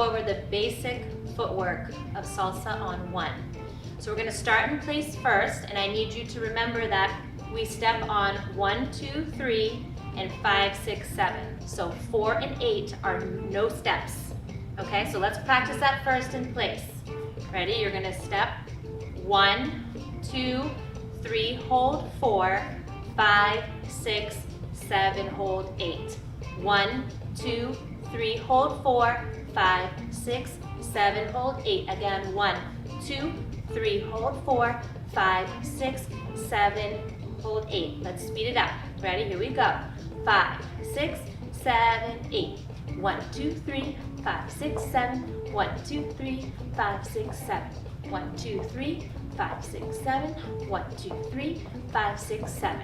go over the basic footwork of salsa on one. So we're gonna start in place first, and I need you to remember that we step on 1, 2, 3, and 5, 6, 7. So 4 and 8 are no steps. Okay, so let's practice that first in place. Ready? You're gonna step 1, 2, 3, hold 4, 5, 6, 7, hold 8. 1, 2, 3, hold 4, 5, 6, 7, hold 8. Again, 1, 2, 3, hold 4, 5, 6, 7, hold 8. Let's speed it up. Ready? Here we go. 5, 6, 7, 8. 1, 2, 3, 5, 6, 7. 1, 2, 3, 5, 6, 7. 1, 2, 3, 5, 6, 7. 1, 2, 3, 5, 6, 7.